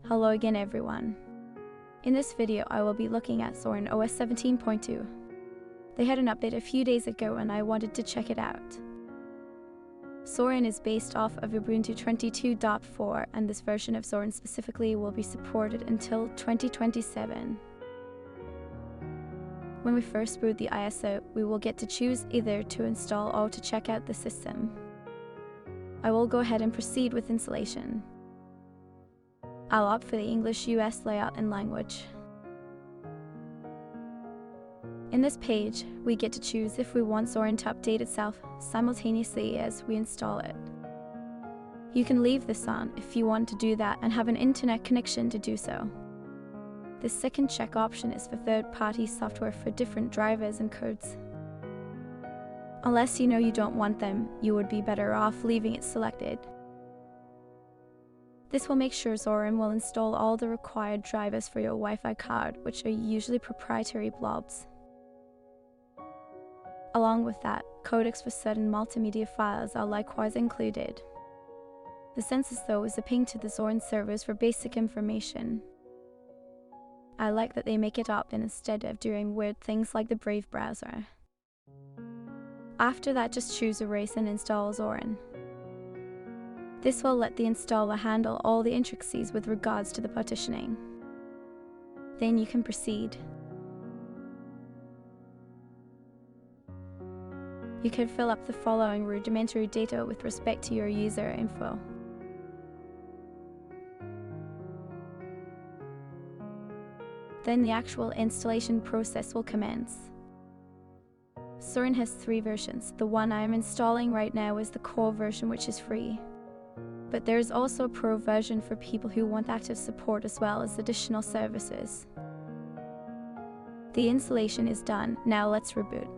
Hello again everyone. In this video I will be looking at Zorin OS 17.2. They had an update a few days ago and I wanted to check it out. Zorin is based off of Ubuntu 22.4 and this version of Zorin specifically will be supported until 2027. When we first boot the ISO, we will get to choose either to install or to check out the system. I will go ahead and proceed with installation. I'll opt for the English US layout and language. In this page, we get to choose if we want Zorin to update itself simultaneously as we install it. You can leave this on if you want to do that and have an internet connection to do so. The second check option is for third-party software for different drivers and codes. Unless you know you don't want them, you would be better off leaving it selected. This will make sure Zorin will install all the required drivers for your Wi-Fi card, which are usually proprietary blobs. Along with that, codecs for certain multimedia files are likewise included. The census though is a ping to the Zorin servers for basic information. I like that they make it opt-in instead of doing weird things like the Brave browser. After that, just choose Erase and install Zorin. This will let the installer handle all the intricacies with regards to the partitioning. Then you can proceed. You can fill up the following rudimentary data with respect to your user info. Then the actual installation process will commence. Zorin has 3 versions. The one I am installing right now is the core version, which is free. But there is also a pro version for people who want active support as well as additional services. The installation is done, now let's reboot.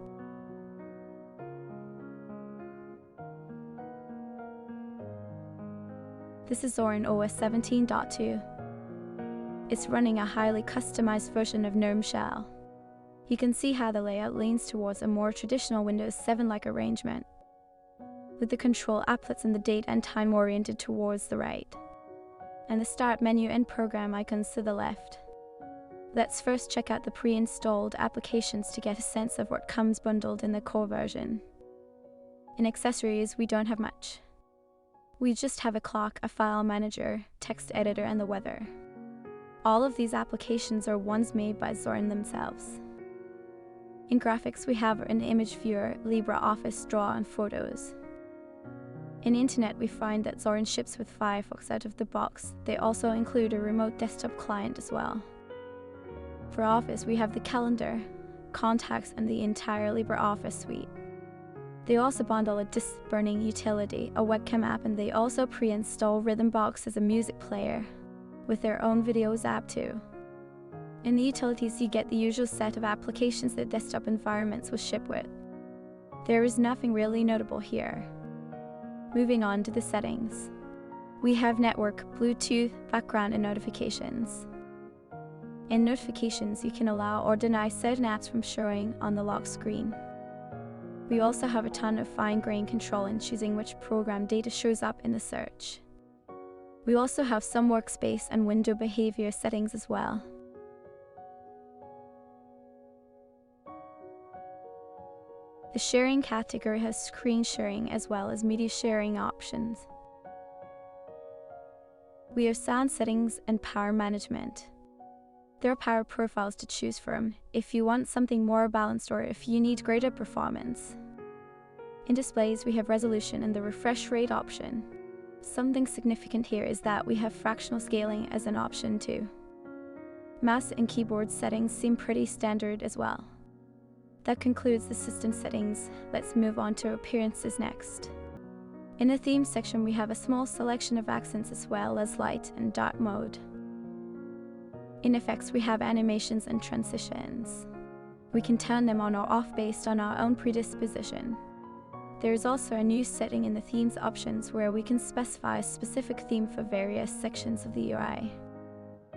This is Zorin OS 17.2. It's running a highly customized version of GNOME Shell. You can see how the layout leans towards a more traditional Windows 7-like arrangement, with the control applets and the date and time oriented towards the right, and the start menu and program icons to the left. Let's first check out the pre-installed applications to get a sense of what comes bundled in the core version. In accessories, we don't have much. We just have a clock, a file manager, text editor, and the weather. All of these applications are ones made by Zorin themselves. In graphics, we have an image viewer, LibreOffice Draw, and photos. In Internet, we find that Zorin ships with Firefox out of the box. They also include a remote desktop client as well. For Office, we have the calendar, contacts, and the entire LibreOffice suite. They also bundle a disk burning utility, a webcam app, and they also pre-install Rhythmbox as a music player, with their own videos app too. In the utilities, you get the usual set of applications that desktop environments will ship with. There is nothing really notable here. Moving on to the settings. We have network, Bluetooth, background, and notifications. In notifications, you can allow or deny certain apps from showing on the lock screen. We also have a ton of fine-grained control in choosing which program data shows up in the search. We also have some workspace and window behavior settings as well. The sharing category has screen sharing as well as media sharing options. We have sound settings and power management. There are power profiles to choose from if you want something more balanced or if you need greater performance. In displays, we have resolution and the refresh rate option. Something significant here is that we have fractional scaling as an option too. Mouse and keyboard settings seem pretty standard as well. That concludes the system settings. Let's move on to appearances next. In the theme section, we have a small selection of accents as well as light and dark mode. In effects, we have animations and transitions. We can turn them on or off based on our own predisposition. There is also a new setting in the themes options where we can specify a specific theme for various sections of the UI.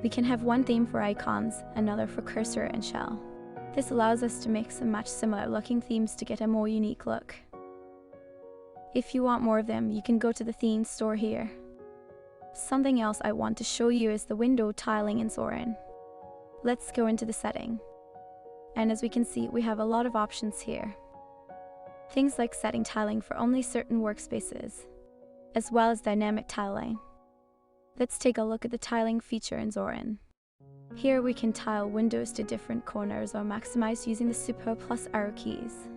We can have one theme for icons, another for cursor and shell. This allows us to mix and match similar looking themes to get a more unique look. If you want more of them, you can go to the theme store here. Something else I want to show you is the window tiling in Zorin. Let's go into the setting. And as we can see, we have a lot of options here. Things like setting tiling for only certain workspaces, as well as dynamic tiling. Let's take a look at the tiling feature in Zorin. Here we can tile windows to different corners or maximize using the super plus arrow keys.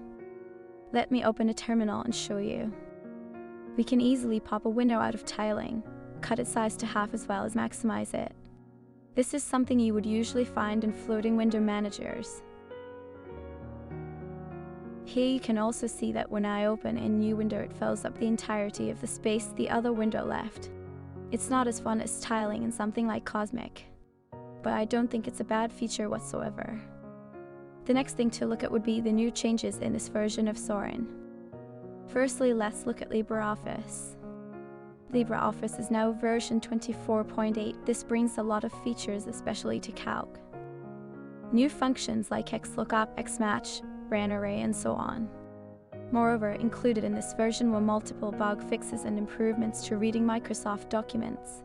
Let me open a terminal and show you. We can easily pop a window out of tiling, cut its size to half as well as maximize it. This is something you would usually find in floating window managers. Here you can also see that when I open a new window, it fills up the entirety of the space the other window left. It's not as fun as tiling in something like Cosmic, but I don't think it's a bad feature whatsoever. The next thing to look at would be the new changes in this version of Zorin. Firstly, let's look at LibreOffice. LibreOffice is now version 24.8. This brings a lot of features, especially to Calc. New functions like XLOOKUP, XMatch, RAN array, and so on. Moreover, included in this version were multiple bug fixes and improvements to reading Microsoft documents.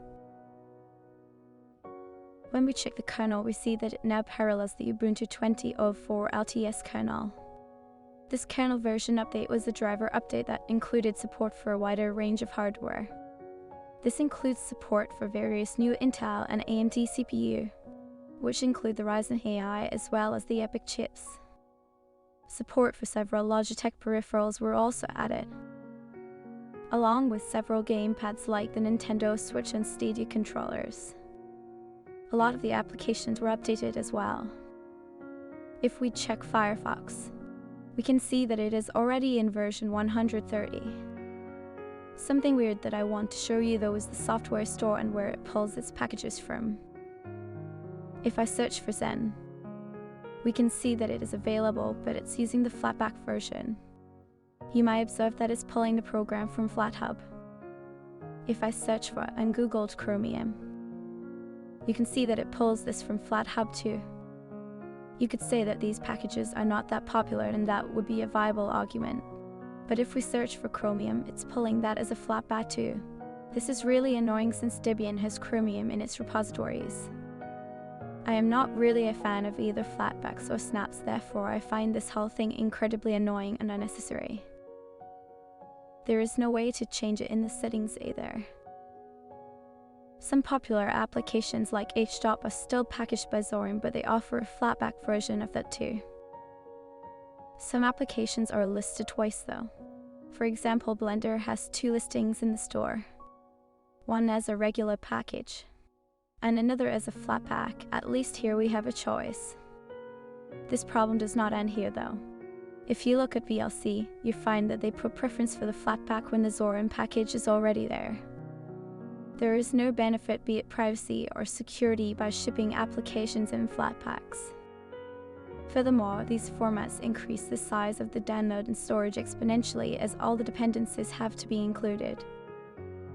When we check the kernel, we see that it now parallels the Ubuntu 20.04 LTS kernel. This kernel version update was a driver update that included support for a wider range of hardware. This includes support for various new Intel and AMD CPU, which include the Ryzen AI as well as the EPYC chips. Support for several Logitech peripherals were also added, along with several gamepads like the Nintendo Switch and Stadia controllers. A lot of the applications were updated as well. If we check Firefox, we can see that it is already in version 130. Something weird that I want to show you though is the software store and where it pulls its packages from. If I search for Zen, we can see that it is available, but it's using the Flatpak version. You might observe that it's pulling the program from FlatHub. If I search for and googled Chromium, you can see that it pulls this from FlatHub too. You could say that these packages are not that popular and that would be a viable argument. But if we search for Chromium, it's pulling that as a Flatpak too. This is really annoying since Debian has Chromium in its repositories. I am not really a fan of either Flatpaks or snaps, therefore I find this whole thing incredibly annoying and unnecessary. There is no way to change it in the settings either. Some popular applications like HDOP are still packaged by Zorin, but they offer a Flatpak version of that too. Some applications are listed twice though. For example, Blender has 2 listings in the store. One as a regular package, and another as a Flatpak. At least here we have a choice. This problem does not end here though. If you look at VLC, you find that they put preference for the Flatpak when the Zorin package is already there. There is no benefit, be it privacy or security, by shipping applications in Flatpaks. Furthermore, these formats increase the size of the download and storage exponentially as all the dependencies have to be included.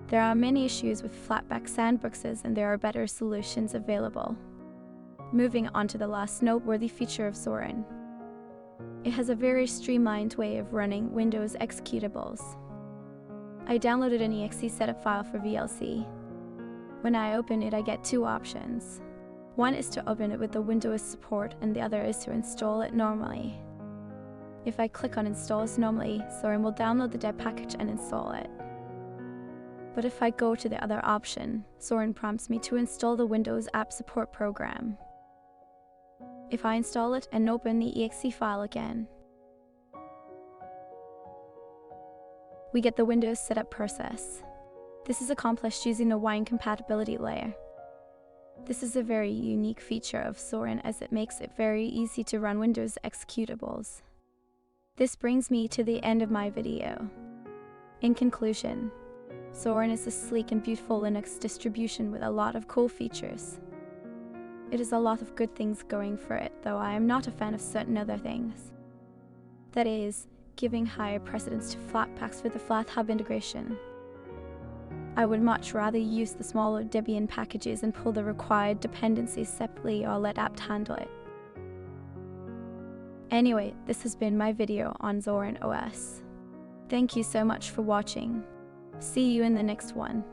There are many issues with Flatpak sandboxes and there are better solutions available. Moving on to the last noteworthy feature of Zorin. It has a very streamlined way of running Windows executables. I downloaded an exe setup file for VLC. When I open it, I get 2 options. One is to open it with the Windows support and the other is to install it normally. If I click on install as normally, Zorin will download the dev package and install it. But if I go to the other option, Zorin prompts me to install the Windows App Support program. If I install it and open the exe file again, we get the Windows setup process. This is accomplished using the Wine compatibility layer. This is a very unique feature of Zorin as it makes it very easy to run Windows executables. This brings me to the end of my video. In conclusion, Zorin is a sleek and beautiful Linux distribution with a lot of cool features. It has a lot of good things going for it, though I am not a fan of certain other things. That is, giving higher precedence to Flatpaks with the FlatHub integration. I would much rather use the smaller Debian packages and pull the required dependencies separately or let apt handle it. Anyway, this has been my video on Zorin OS. Thank you so much for watching. See you in the next one.